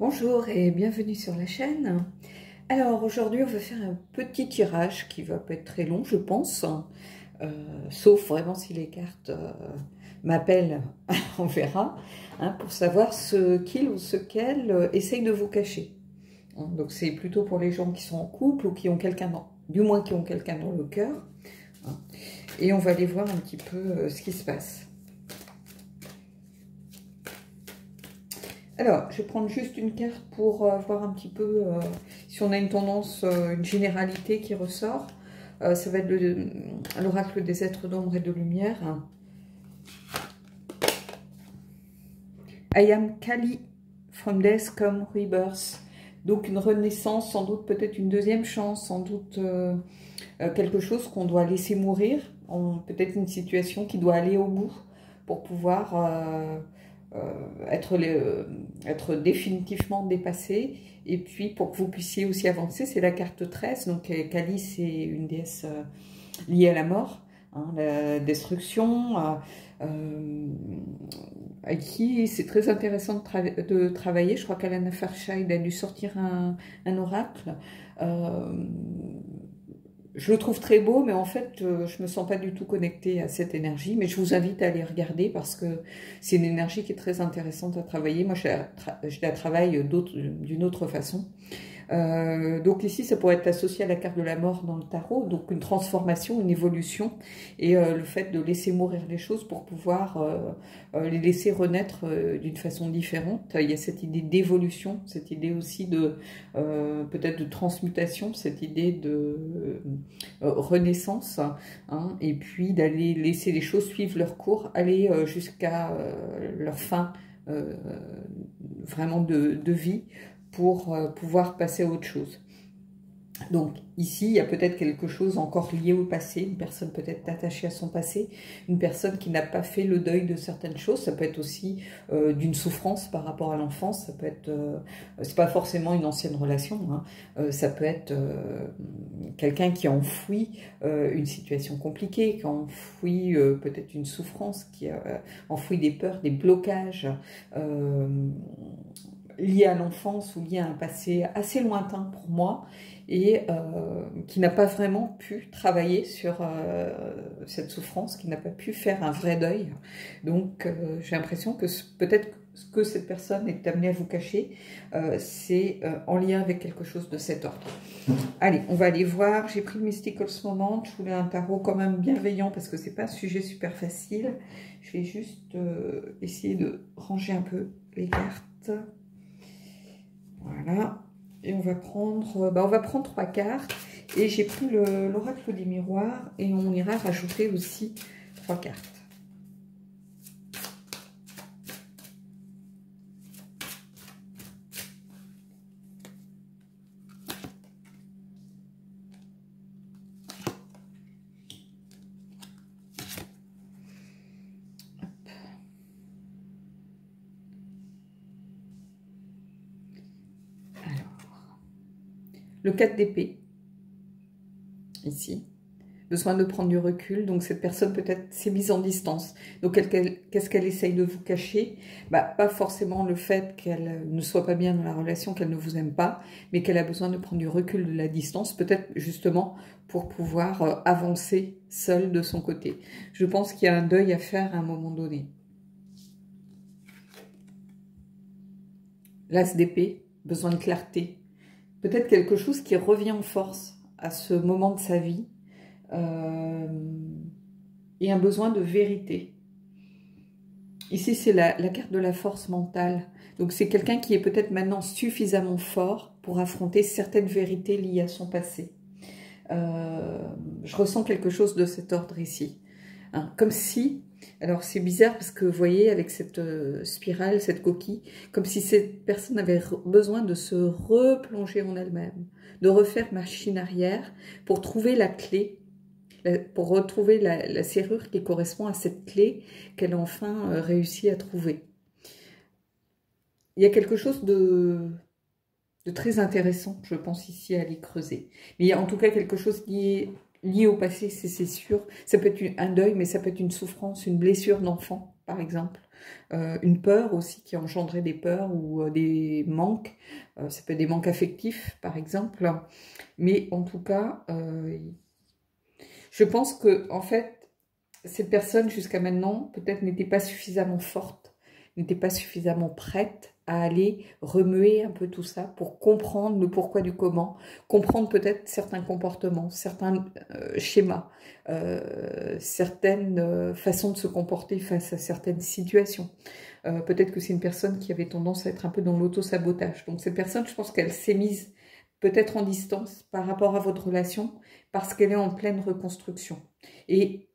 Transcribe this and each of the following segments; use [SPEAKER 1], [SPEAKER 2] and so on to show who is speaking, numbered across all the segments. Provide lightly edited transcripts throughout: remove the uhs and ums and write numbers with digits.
[SPEAKER 1] Bonjour et bienvenue sur la chaîne. Alors aujourd'hui on va faire un petit tirage qui va pas être très long je pense, sauf vraiment si les cartes m'appellent, on verra, hein, pour savoir ce qu'il ou ce qu'elle essaye de vous cacher. Donc c'est plutôt pour les gens qui sont en couple ou qui ont quelqu'un du moins qui ont quelqu'un dans le cœur. Hein, et on va aller voir un petit peu ce qui se passe. Alors, je vais prendre juste une carte pour voir un petit peu si on a une tendance, une généralité qui ressort. Ça va être l'oracle des êtres d'ombre et de lumière. I am Kali, from death come rebirth. Donc une renaissance, sans doute peut-être une deuxième chance, sans doute quelque chose qu'on doit laisser mourir, peut-être une situation qui doit aller au bout pour pouvoir... être définitivement dépassé, et puis pour que vous puissiez aussi avancer. C'est la carte 13, donc Kali c'est une déesse liée à la mort, hein, la destruction, à qui c'est très intéressant de travailler. Je crois qu'Alana Fairchild a dû sortir un oracle. Je le trouve très beau, mais en fait, je me sens pas du tout connectée à cette énergie. Mais je vous invite à aller regarder parce que c'est une énergie qui est très intéressante à travailler. Moi, je la travaille d'une autre façon. Donc ici, ça pourrait être associé à la carte de la mort dans le tarot, donc une transformation, une évolution, et le fait de laisser mourir les choses pour pouvoir les laisser renaître d'une façon différente. Il y a cette idée d'évolution, cette idée aussi de peut-être de transmutation, cette idée de renaissance, hein, et puis d'aller laisser les choses suivre leur cours, aller jusqu'à leur fin vraiment de vie, pour pouvoir passer à autre chose. Donc ici, il y a peut-être quelque chose encore lié au passé, une personne peut-être attachée à son passé, une personne qui n'a pas fait le deuil de certaines choses. Ça peut être aussi d'une souffrance par rapport à l'enfance, ça peut être, c'est pas forcément une ancienne relation, hein. Ça peut être quelqu'un qui a enfoui une situation compliquée, qui a enfoui peut-être une souffrance, qui a enfoui des peurs, des blocages, lié à l'enfance ou lié à un passé assez lointain pour moi, et qui n'a pas vraiment pu travailler sur cette souffrance, qui n'a pas pu faire un vrai deuil. Donc j'ai l'impression que peut-être ce que cette personne est amenée à vous cacher, c'est en lien avec quelque chose de cet ordre. Allez, on va aller voir. J'ai pris le Mystical Moment. Je voulais un tarot quand même bienveillant parce que c'est pas un sujet super facile. Je vais juste essayer de ranger un peu les cartes. Voilà, et on va prendre 3 cartes, et j'ai pris l'oracle des miroirs, et on ira rajouter aussi 3 cartes. Le 4 d'épée, ici, besoin de prendre du recul, donc cette personne peut-être s'est mise en distance. Donc qu'est-ce qu'elle essaye de vous cacher? Pas forcément le fait qu'elle ne soit pas bien dans la relation, qu'elle ne vous aime pas, mais qu'elle a besoin de prendre du recul, de la distance, peut-être justement pour pouvoir avancer seule de son côté. Je pense qu'il y a un deuil à faire à un moment donné. L'as d'épée, besoin de clarté. Peut-être quelque chose qui revient en force à ce moment de sa vie, et un besoin de vérité. Ici, c'est la carte de la force mentale. Donc, c'est quelqu'un qui est peut-être maintenant suffisamment fort pour affronter certaines vérités liées à son passé. Je ressens quelque chose de cet ordre ici. Hein, comme si... Alors, c'est bizarre parce que, vous voyez, avec cette spirale, cette coquille, comme si cette personne avait besoin de se replonger en elle-même, de refaire machine arrière pour trouver la clé, pour retrouver la serrure qui correspond à cette clé qu'elle a enfin réussi à trouver. Il y a quelque chose de très intéressant, je pense, ici à aller creuser. Mais il y a en tout cas quelque chose qui est lié au passé, c'est sûr. Ça peut être un deuil, mais ça peut être une souffrance, une blessure d'enfant, par exemple. Une peur aussi qui a engendré des peurs ou des manques. Ça peut être des manques affectifs, par exemple. Mais en tout cas, je pense que, en fait, cette personne, jusqu'à maintenant, peut-être n'était pas suffisamment forte, n'était pas suffisamment prête à aller remuer un peu tout ça pour comprendre le pourquoi du comment, comprendre peut-être certains comportements, certains schémas, certaines façons de se comporter face à certaines situations. Peut-être que c'est une personne qui avait tendance à être un peu dans l'auto-sabotage. Donc cette personne, je pense qu'elle s'est mise peut-être en distance par rapport à votre relation parce qu'elle est en pleine reconstruction. Et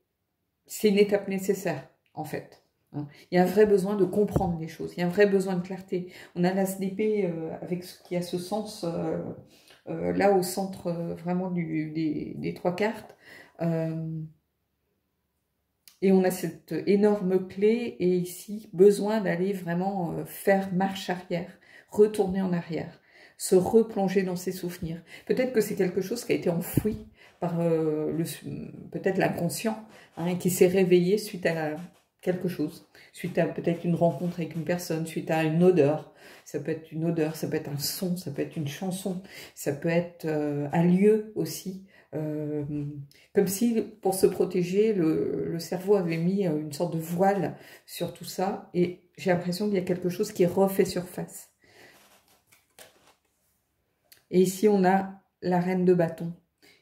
[SPEAKER 1] c'est une étape nécessaire, en fait. Il y a un vrai besoin de comprendre les choses, il y a un vrai besoin de clarté. On a l'as d'épée avec ce qui a ce sens, là au centre vraiment des trois cartes. Et on a cette énorme clé et ici, besoin d'aller vraiment faire marche arrière, retourner en arrière, se replonger dans ses souvenirs. Peut-être que c'est quelque chose qui a été enfoui par peut-être l'inconscient, hein, et qui s'est réveillé suite à quelque chose, suite à peut-être une rencontre avec une personne, suite à une odeur. Ça peut être une odeur, ça peut être un son, ça peut être une chanson, ça peut être un lieu aussi. Comme si, pour se protéger, le cerveau avait mis une sorte de voile sur tout ça. Et j'ai l'impression qu'il y a quelque chose qui refait surface. Et ici, on a la reine de bâton.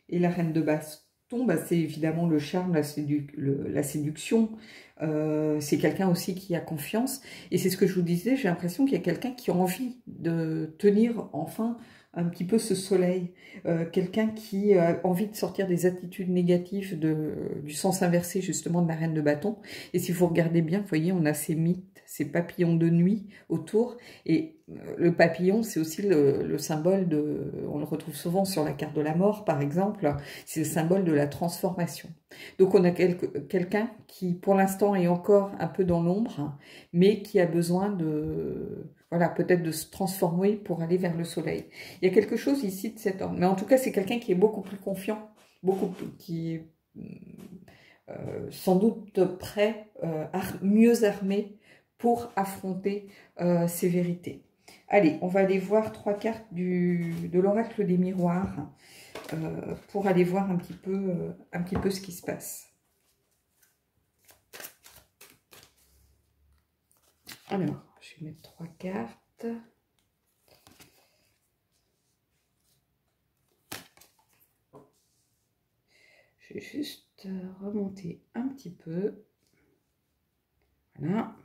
[SPEAKER 1] Et la reine de bâton, bah, c'est évidemment le charme, la séduction. C'est quelqu'un aussi qui a confiance. Et c'est ce que je vous disais, j'ai l'impression qu'il y a quelqu'un qui a envie de tenir enfin un petit peu ce soleil. Quelqu'un qui a envie de sortir des attitudes négatives du sens inversé justement de la reine de bâton. Et si vous regardez bien, vous voyez, on a ces mythes, ces papillons de nuit autour. Et le papillon, c'est aussi le symbole de... On le retrouve souvent sur la carte de la mort, par exemple. C'est le symbole de la transformation. Donc on a quelqu'un qui, pour l'instant, est encore un peu dans l'ombre, mais qui a besoin de... Voilà, peut-être de se transformer pour aller vers le soleil. Il y a quelque chose ici de cet ordre. Mais en tout cas, c'est quelqu'un qui est beaucoup plus confiant, qui est sans doute prêt, mieux armé pour affronter ces vérités. Allez, on va aller voir trois cartes de l'oracle des miroirs pour aller voir un petit peu ce qui se passe. Alors, je vais mettre trois cartes. Je vais juste remonter un petit peu. Voilà.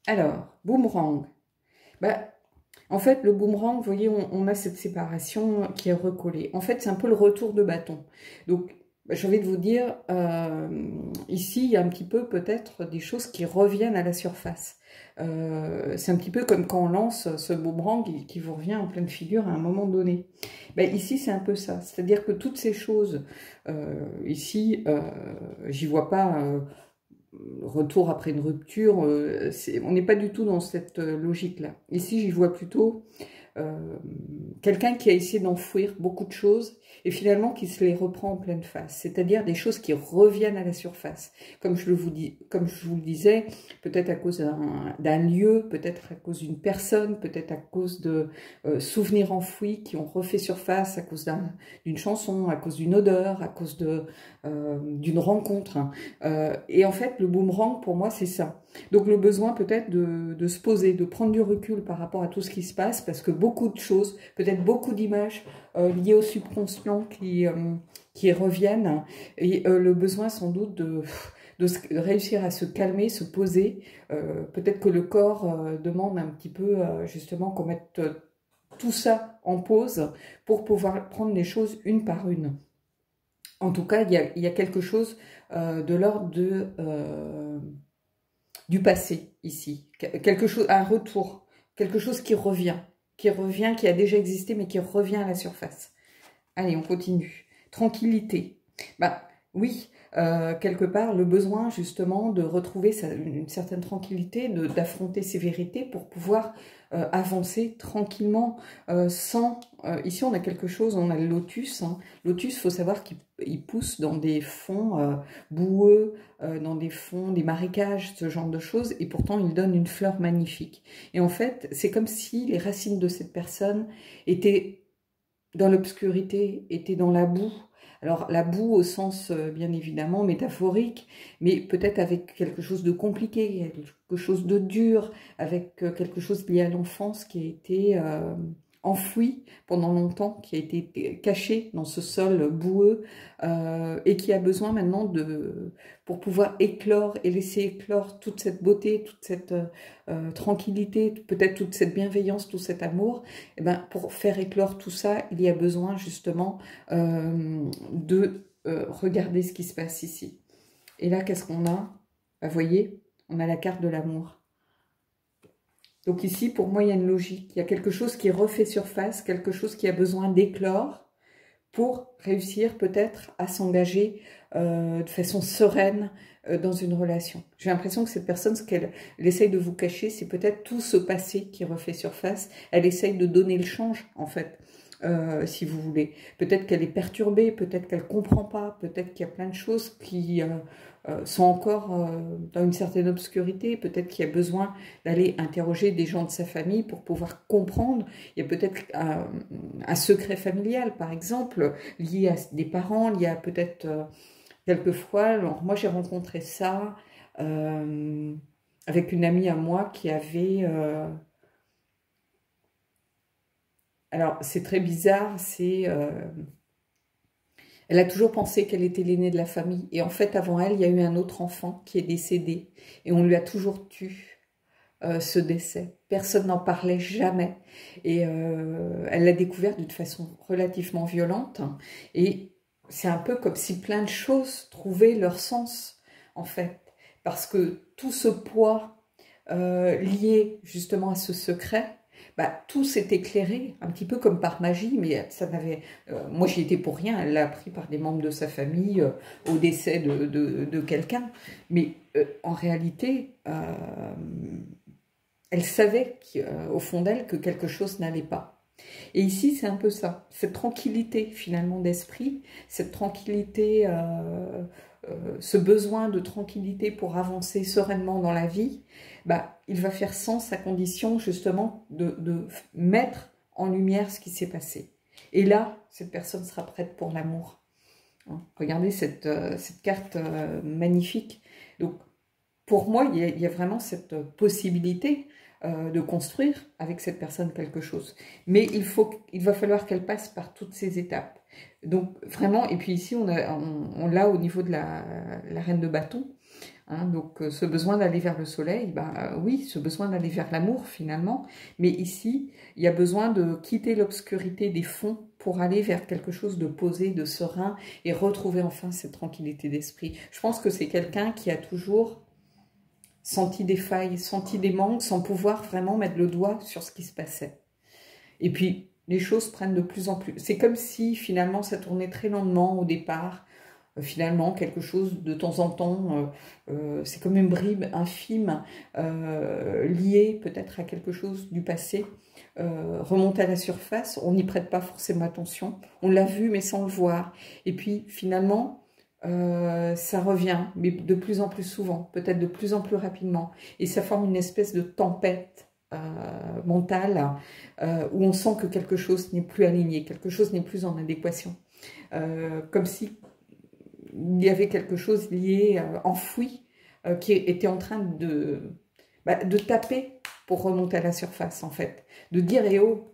[SPEAKER 1] Alors, boomerang. Bah, en fait, le boomerang, vous voyez, on a cette séparation qui est recollée. En fait, c'est un peu le retour de bâton. Donc, j'ai envie de vous dire, ici, il y a un petit peu peut-être des choses qui reviennent à la surface. C'est un petit peu comme quand on lance ce boomerang qui vous revient en pleine figure à un moment donné. Ben, ici, c'est un peu ça. C'est-à-dire que toutes ces choses, ici, j'y vois pas... retour après une rupture, on n'est pas du tout dans cette logique-là. Ici, j'y vois plutôt quelqu'un qui a essayé d'enfouir beaucoup de choses et finalement qui se les reprend en pleine face. C'est-à-dire des choses qui reviennent à la surface. Comme je vous le disais, peut-être à cause d'un lieu, peut-être à cause d'une personne, peut-être à cause de souvenirs enfouis qui ont refait surface, à cause d'une chanson, à cause d'une odeur, à cause d'une rencontre. Et en fait, le boomerang, pour moi, c'est ça. Donc le besoin peut-être de se poser, de prendre du recul par rapport à tout ce qui se passe, parce que beaucoup de choses, peut-être beaucoup d'images liées au subconscient qui reviennent, et le besoin sans doute de réussir à se calmer, se poser. Peut-être que le corps demande un petit peu justement qu'on mette tout ça en pause pour pouvoir prendre les choses une par une. En tout cas, il y a quelque chose de l'ordre du passé ici, quelque chose, un retour, quelque chose qui revient, qui a déjà existé, mais qui revient à la surface. Allez, on continue. Tranquillité. Bah, Oui, quelque part, le besoin justement de retrouver une certaine tranquillité, d'affronter ses vérités pour pouvoir avancer tranquillement sans... ici, on a quelque chose, on a le lotus. Hein. Lotus, il faut savoir qu'il pousse dans des fonds boueux, dans des fonds, des marécages, ce genre de choses, et pourtant, il donne une fleur magnifique. Et en fait, c'est comme si les racines de cette personne étaient dans l'obscurité, étaient dans la boue. Alors, la boue au sens, bien évidemment, métaphorique, mais peut-être avec quelque chose de compliqué, quelque chose de dur, avec quelque chose lié à l'enfance qui a été enfoui pendant longtemps, qui a été caché dans ce sol boueux, et qui a besoin maintenant pour pouvoir éclore et laisser éclore toute cette beauté, toute cette tranquillité, peut-être toute cette bienveillance, tout cet amour. Eh ben, pour faire éclore tout ça, il y a besoin justement de regarder ce qui se passe ici. Et là, qu'est-ce qu'on a? Vous voyez, on a la carte de l'amour. Donc ici, pour moi, il y a une logique. Il y a quelque chose qui refait surface, quelque chose qui a besoin d'éclore pour réussir peut-être à s'engager de façon sereine dans une relation. J'ai l'impression que cette personne, ce qu'elle essaye de vous cacher, c'est peut-être tout ce passé qui refait surface. Elle essaye de donner le change, en fait, si vous voulez. Peut-être qu'elle est perturbée, peut-être qu'elle ne comprend pas, peut-être qu'il y a plein de choses qui sont encore dans une certaine obscurité, peut-être qu'il y a besoin d'aller interroger des gens de sa famille pour pouvoir comprendre. Il y a peut-être un secret familial, par exemple, lié à des parents, lié à peut-être quelquefois. Alors moi, j'ai rencontré ça avec une amie à moi qui avait... alors, c'est très bizarre, elle a toujours pensé qu'elle était l'aînée de la famille. Et en fait, avant elle, il y a eu un autre enfant qui est décédé. Et on lui a toujours tué ce décès. Personne n'en parlait jamais. Et elle l'a découvert d'une façon relativement violente. Et c'est un peu comme si plein de choses trouvaient leur sens, en fait. Parce que tout ce poids lié justement à ce secret, bah, tout s'est éclairé, un petit peu comme par magie, mais ça n'avait... moi, j'y étais pour rien, elle l'a appris par des membres de sa famille au décès de quelqu'un. Mais en réalité, elle savait au fond d'elle que quelque chose n'allait pas. Et ici, c'est un peu ça, cette tranquillité finalement d'esprit, cette tranquillité, ce besoin de tranquillité pour avancer sereinement dans la vie, bah, il va faire sens à condition justement de mettre en lumière ce qui s'est passé. Et là, cette personne sera prête pour l'amour. Hein, regardez cette carte magnifique. Donc, pour moi, il y a vraiment cette possibilité de construire avec cette personne quelque chose. Mais il va falloir qu'elle passe par toutes ces étapes. Donc vraiment, et puis ici, on l'a au niveau de la reine de bâton. Hein, donc ce besoin d'aller vers le soleil, ben, oui, ce besoin d'aller vers l'amour finalement. Mais ici, il y a besoin de quitter l'obscurité des fonds pour aller vers quelque chose de posé, de serein et retrouver enfin cette tranquillité d'esprit. Je pense que c'est quelqu'un qui a toujours senti des failles, senti des manques, sans pouvoir vraiment mettre le doigt sur ce qui se passait. Et puis, les choses prennent de plus en plus... C'est comme si, finalement, ça tournait très lentement au départ. Finalement, quelque chose, de temps en temps, c'est comme une bribe infime, liée peut-être à quelque chose du passé, remonte à la surface. On n'y prête pas forcément attention. On l'a vu, mais sans le voir. Et puis, finalement... ça revient, mais de plus en plus souvent, peut-être de plus en plus rapidement. Et ça forme une espèce de tempête mentale où on sent que quelque chose n'est plus aligné, quelque chose n'est plus en adéquation. Comme si il y avait quelque chose lié, enfoui, qui était en train de taper pour remonter à la surface, en fait. De dire, eh oh,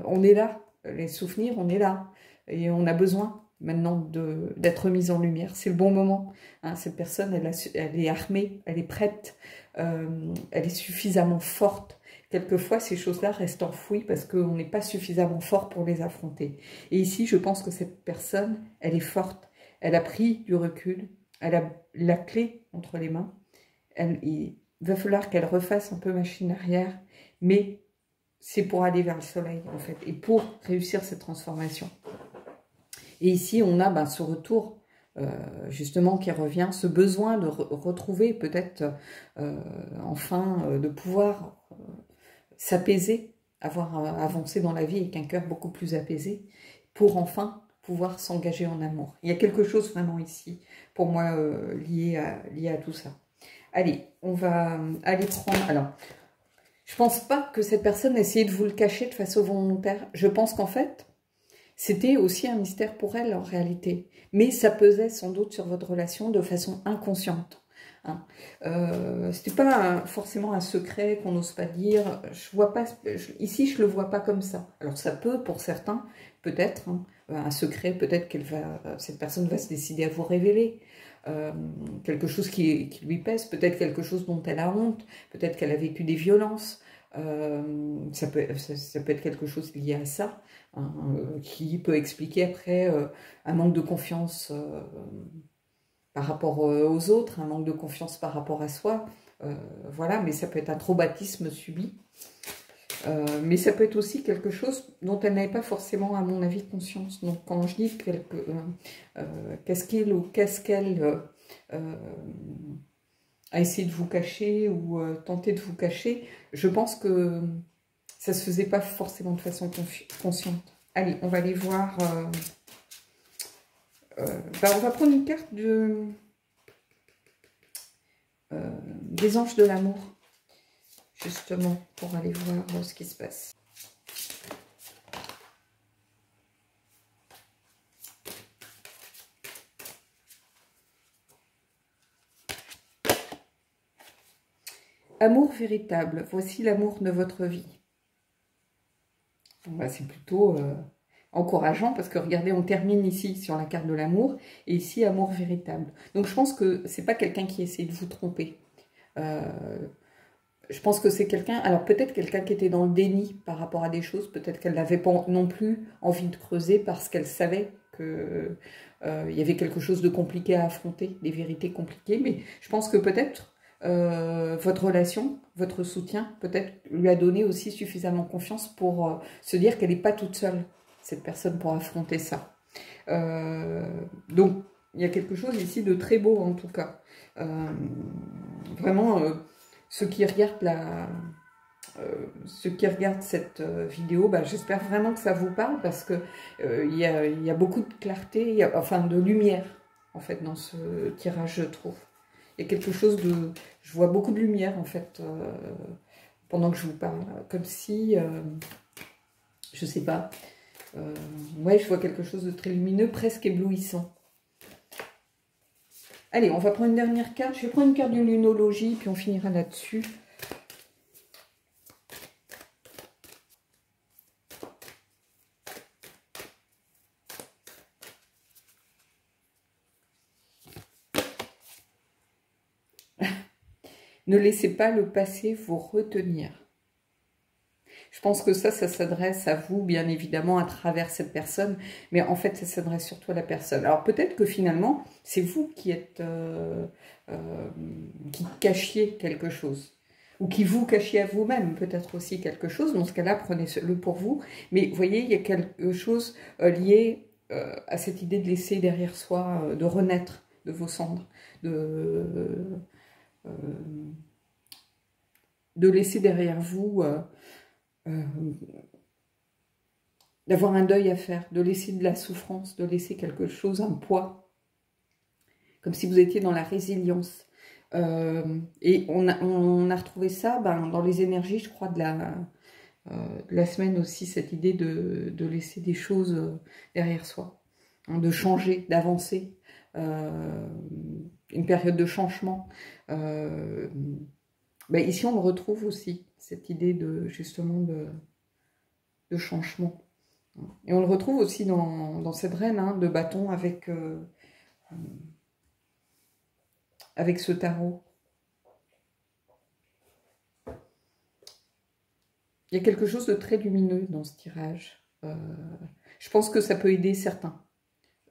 [SPEAKER 1] on est là, les souvenirs, on est là, et on a besoin maintenant d'être mise en lumière. C'est le bon moment. Hein, cette personne, elle est armée, elle est prête, elle est suffisamment forte. Quelquefois, ces choses-là restent enfouies parce qu'on n'est pas suffisamment fort pour les affronter. Et ici, je pense que cette personne, elle est forte. Elle a pris du recul, elle a la clé entre les mains. Il va falloir qu'elle refasse un peu machine arrière, mais c'est pour aller vers le soleil, en fait, et pour réussir cette transformation. Et ici, on a ce retour justement qui revient, ce besoin de retrouver peut-être enfin de pouvoir s'apaiser, avoir avancé dans la vie avec un cœur beaucoup plus apaisé, pour enfin pouvoir s'engager en amour. Il y a quelque chose vraiment ici, pour moi, lié à tout ça. Allez, on va aller prendre... Alors, je pense pas que cette personne essayait de vous le cacher de façon volontaire. Je pense qu'en fait, c'était aussi un mystère pour elle en réalité. Mais ça pesait sans doute sur votre relation de façon inconsciente. Hein. C'était pas forcément un secret qu'on n'ose pas dire. Je vois pas, ici, je le vois pas comme ça. Alors ça peut, pour certains, peut-être, hein, un secret, peut-être cette personne va se décider à vous révéler. Quelque chose qui lui pèse, peut-être quelque chose dont elle a honte, peut-être qu'elle a vécu des violences, ça peut être quelque chose lié à ça, hein, qui peut expliquer après un manque de confiance par rapport aux autres, un manque de confiance par rapport à soi, voilà, mais ça peut être un traumatisme subi. Mais ça peut être aussi quelque chose dont elle n'avait pas forcément, à mon avis, conscience. Donc, quand je dis qu'est-ce qu'il ou qu'est-ce qu'elle a essayé de vous cacher ou tenté de vous cacher, je pense que ça ne se faisait pas forcément de façon consciente. Allez, on va aller voir... on va prendre une carte des anges de l'amour. Justement, pour aller voir ce qui se passe. Amour véritable, voici l'amour de votre vie. Bah, c'est plutôt encourageant parce que regardez, on termine ici sur la carte de l'amour et ici amour véritable. Donc je pense que c'est pas quelqu'un qui essaie de vous tromper. Je pense que c'est quelqu'un, alors peut-être quelqu'un qui était dans le déni par rapport à des choses, peut-être qu'elle n'avait pas non plus envie de creuser parce qu'elle savait que il y avait quelque chose de compliqué à affronter, des vérités compliquées, mais je pense que peut-être votre relation, votre soutien, peut-être lui a donné aussi suffisamment confiance pour se dire qu'elle n'est pas toute seule, cette personne, pour affronter ça. Donc, il y a quelque chose ici de très beau en tout cas. Vraiment... ceux qui regardent cette vidéo, bah, j'espère vraiment que ça vous parle parce que il y a beaucoup de clarté, enfin de lumière en fait dans ce tirage, je trouve. Il y a quelque chose de, je vois beaucoup de lumière en fait pendant que je vous parle, comme si, je sais pas, ouais, je vois quelque chose de très lumineux, presque éblouissant. Allez, on va prendre une dernière carte. Je vais prendre une carte de lunologie, puis on finira là-dessus. Ne laissez pas le passé vous retenir. Je pense que ça s'adresse à vous, bien évidemment, à travers cette personne. Mais en fait, ça s'adresse surtout à la personne. Alors peut-être que finalement, c'est vous qui êtes... qui cachiez quelque chose. Ou qui vous cachiez à vous-même, peut-être aussi quelque chose. Dans ce cas-là, prenez-le pour vous. Mais vous voyez, il y a quelque chose lié à cette idée de laisser derrière soi, de renaître de vos cendres, de laisser derrière vous... d'avoir un deuil à faire, de laisser de la souffrance, de laisser quelque chose, un poids, comme si vous étiez dans la résilience. Et on a retrouvé ça dans les énergies, je crois, de la semaine aussi, cette idée de laisser des choses derrière soi, hein, de changer, d'avancer, une période de changement. Ici, on le retrouve aussi, cette idée justement de changement. Et on le retrouve aussi dans cette reine hein, de bâton avec ce tarot. Il y a quelque chose de très lumineux dans ce tirage. Je pense que ça peut aider certains.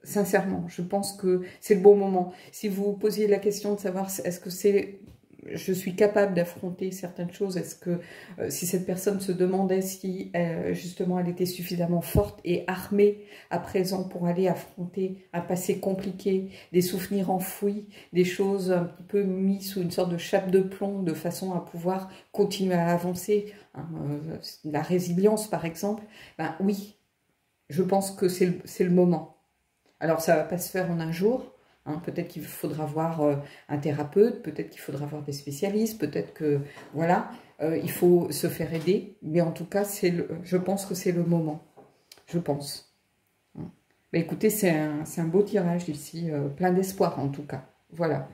[SPEAKER 1] Sincèrement, je pense que c'est le bon moment. Si vous vous posiez la question de savoir est-ce que c'est je suis capable d'affronter certaines choses. Est-ce que si cette personne se demandait si justement elle était suffisamment forte et armée à présent pour aller affronter un passé compliqué, des souvenirs enfouis, des choses un petit peu mises sous une sorte de chape de plomb de façon à pouvoir continuer à avancer, hein, la résilience par exemple, ben oui, je pense que c'est le moment. Alors ça ne va pas se faire en un jour. Hein, peut-être qu'il faudra voir un thérapeute, peut-être qu'il faudra voir des spécialistes, peut-être que, voilà, il faut se faire aider. Mais en tout cas, je pense que c'est le moment. Je pense. Hein. Bah, écoutez, c'est un beau tirage ici, plein d'espoir en tout cas. Voilà.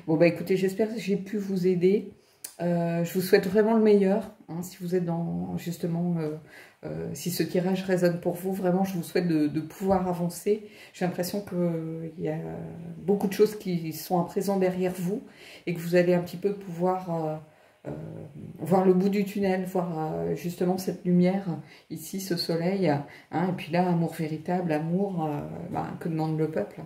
[SPEAKER 1] Bon, bah écoutez, j'espère que j'ai pu vous aider. Je vous souhaite vraiment le meilleur, hein, si vous êtes dans, justement, si ce tirage résonne pour vous, vraiment, je vous souhaite de pouvoir avancer. J'ai l'impression qu'il y a beaucoup de choses qui sont à présent derrière vous et que vous allez un petit peu pouvoir voir le bout du tunnel, voir justement cette lumière, ici, ce soleil, hein, et puis là, amour véritable, amour, que demande le peuple.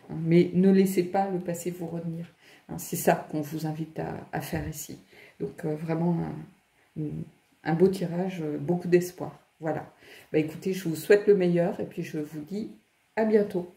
[SPEAKER 1] Hein, mais ne laissez pas le passé vous retenir. Hein, c'est ça qu'on vous invite à faire ici. Donc vraiment un beau tirage, beaucoup d'espoir. Voilà. Bah, écoutez, je vous souhaite le meilleur et puis je vous dis à bientôt.